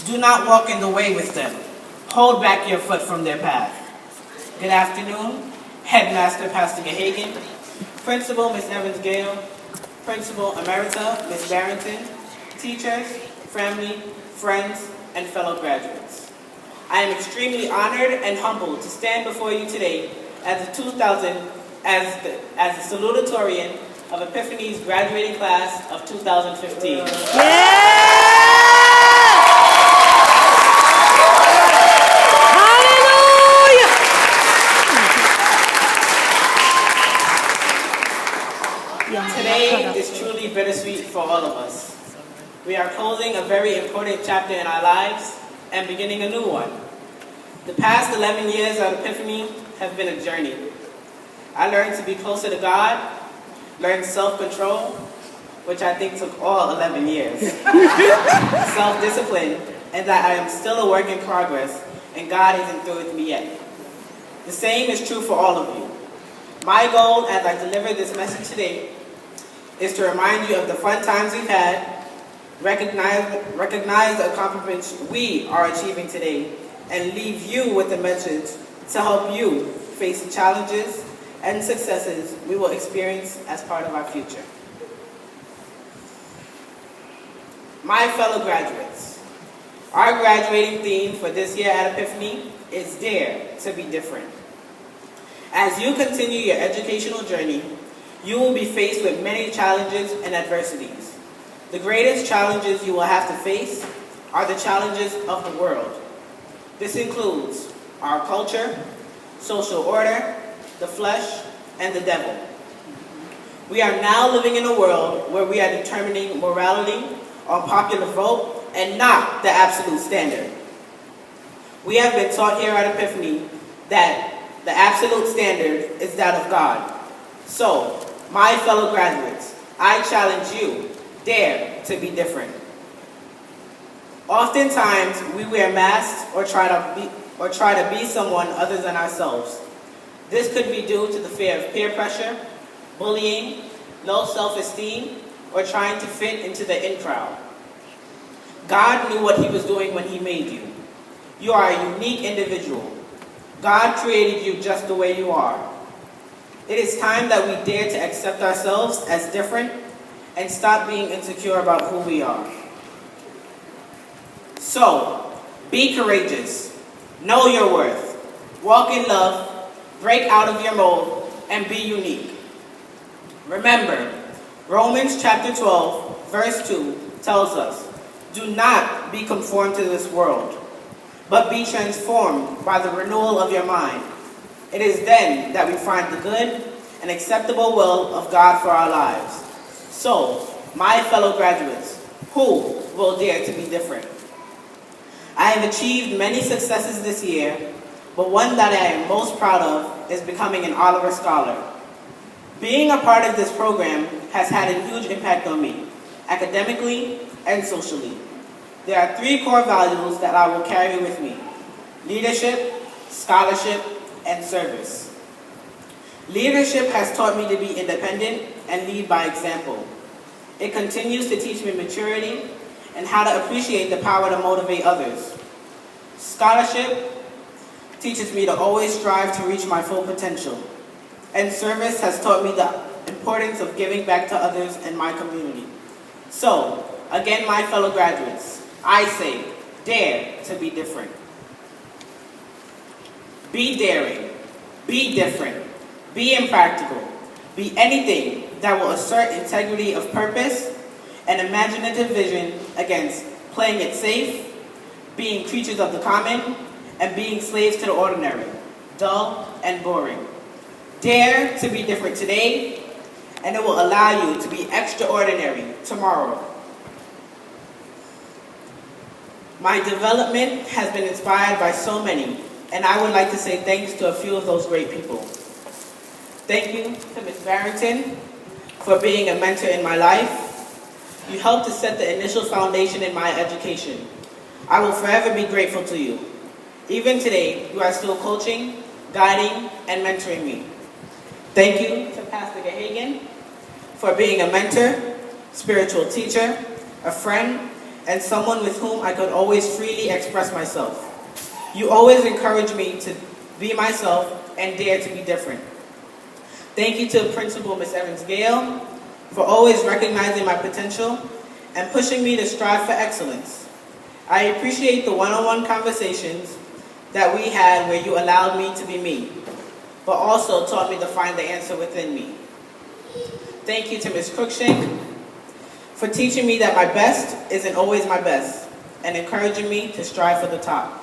Do not walk in the way with them. Hold back your foot from their path. Good afternoon, Headmaster Pastor Gahagan, Principal Ms. Evans-Gale, Principal Emerita Ms. Barrington, teachers, family, friends, and fellow graduates. I am extremely honored and humbled to stand before you today as the salutatorian of Epiphany's graduating class of 2015. Yeah! Today is truly bittersweet for all of us. We are closing a very important chapter in our lives and beginning a new one. The past 11 years at Epiphany have been a journey. I learned to be closer to God, learned self-control, which I think took all 11 years, self-discipline, and that I am still a work in progress, and God isn't through with me yet. The same is true for all of you. My goal as I deliver this message today is to remind you of the fun times we've had, recognize the accomplishments we are achieving today, and leave you with a message to help you face the challenges and successes we will experience as part of our future. My fellow graduates, our graduating theme for this year at Epiphany is Dare to be Different. As you continue your educational journey, you will be faced with many challenges and adversities. The greatest challenges you will have to face are the challenges of the world. This includes our culture, social order, the flesh, and the devil. We are now living in a world where we are determining morality on popular vote and not the absolute standard. We have been taught here at Epiphany that the absolute standard is that of God. So, my fellow graduates, I challenge you, dare to be different. Oftentimes, we wear masks or try to be someone other than ourselves. This could be due to the fear of peer pressure, bullying, low self-esteem, or trying to fit into the in crowd. God knew what he was doing when he made you. You are a unique individual. God created you just the way you are. It is time that we dare to accept ourselves as different and stop being insecure about who we are. So, be courageous, know your worth, walk in love, break out of your mold, and be unique. Remember, Romans chapter 12, verse 2 tells us, do not be conformed to this world, but be transformed by the renewal of your mind. It is then that we find the good and acceptable will of God for our lives. So, my fellow graduates, who will dare to be different? I have achieved many successes this year, but one that I am most proud of is becoming an Oliver Scholar. Being a part of this program has had a huge impact on me, academically and socially. There are 3 core values that I will carry with me: leadership, scholarship, and service. Leadership has taught me to be independent and lead by example. It continues to teach me maturity and how to appreciate the power to motivate others. Scholarship teaches me to always strive to reach my full potential. And service has taught me the importance of giving back to others in my community. So, again, my fellow graduates, I say, dare to be different. Be daring, be different, be impractical, be anything that will assert integrity of purpose and imaginative vision against playing it safe, being creatures of the common, and being slaves to the ordinary, dull and boring. Dare to be different today, and it will allow you to be extraordinary tomorrow. My development has been inspired by so many, and I would like to say thanks to a few of those great people. Thank you to Ms. Barrington for being a mentor in my life. You helped to set the initial foundation in my education. I will forever be grateful to you. Even today, you are still coaching, guiding, and mentoring me. Thank you to Pastor Gahagan for being a mentor, spiritual teacher, a friend, and someone with whom I could always freely express myself. You always encourage me to be myself and dare to be different. Thank you to Principal Ms. Evans-Gale for always recognizing my potential and pushing me to strive for excellence. I appreciate the one-on-one conversations that we had where you allowed me to be me, but also taught me to find the answer within me. Thank you to Ms. Cruikshank for teaching me that my best isn't always my best and encouraging me to strive for the top.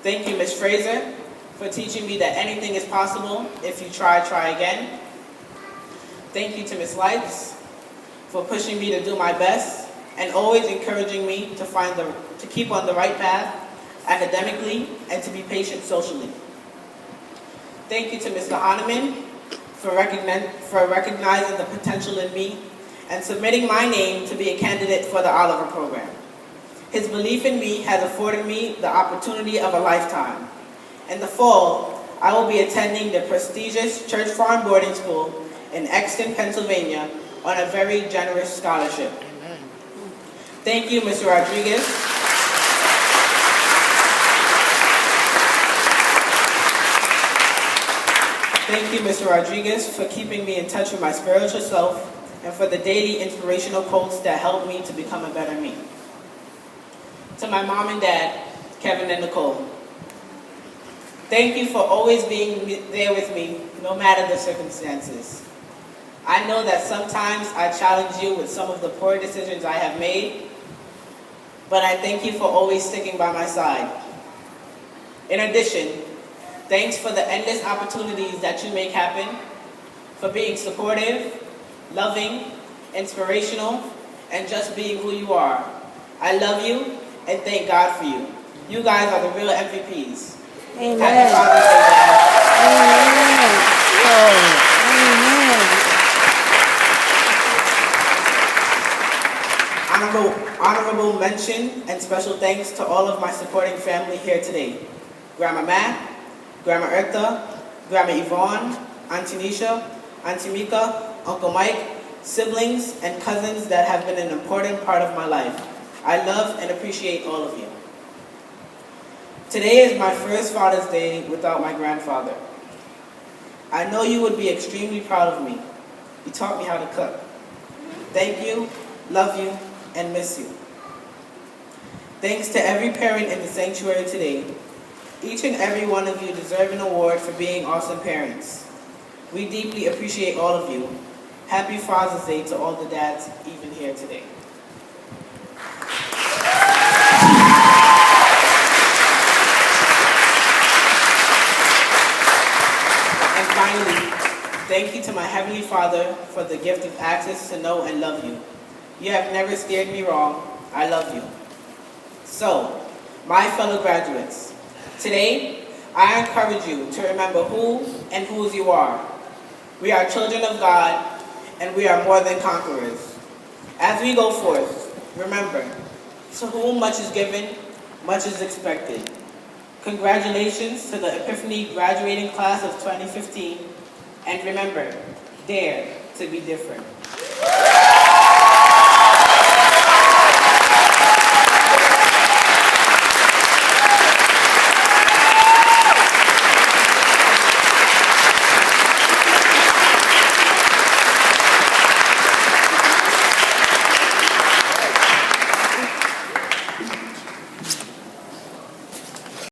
Thank you, Ms. Fraser, for teaching me that anything is possible if you try again. Thank you to Ms. Lights for pushing me to do my best and always encouraging me to keep on the right path academically and to be patient socially. Thank you to Mr. Hahnemann for recognizing the potential in me and submitting my name to be a candidate for the Oliver program. His belief in me has afforded me the opportunity of a lifetime. In the fall, I will be attending the prestigious Church Farm Boarding School in Exton, Pennsylvania on a very generous scholarship. Amen. Thank you, Mr. Rodriguez. Thank you, Mr. Rodriguez, for keeping me in touch with my spiritual self and for the daily inspirational quotes that help me to become a better me. To my mom and dad, Kevin and Nicole, thank you for always being there with me, no matter the circumstances. I know that sometimes I challenge you with some of the poor decisions I have made, but I thank you for always sticking by my side. In addition, thanks for the endless opportunities that you make happen, for being supportive, loving, inspirational, and just being who you are. I love you and thank God for you. You guys are the real MVPs. Amen. Happy Father's Day, Dad. Honorable mention and special thanks to all of my supporting family here today. Grandma Matt, Grandma Ertha, Grandma Yvonne, Auntie Nisha, Auntie Mika, Uncle Mike, siblings and cousins that have been an important part of my life. I love and appreciate all of you. Today is my first Father's Day without my grandfather. I know you would be extremely proud of me. You taught me how to cook. Thank you, love you, and miss you. Thanks to every parent in the sanctuary today. Each and every one of you deserve an award for being awesome parents. We deeply appreciate all of you. Happy Father's Day to all the dads even here today. And finally, thank you to my Heavenly Father for the gift of access to know and love you. You have never steered me wrong. I love you. So, my fellow graduates, today I encourage you to remember who and whose you are. We are children of God, and we are more than conquerors. As we go forth, remember, to whom much is given, much is expected. Congratulations to the Epiphany graduating class of 2015, and remember, dare to be different.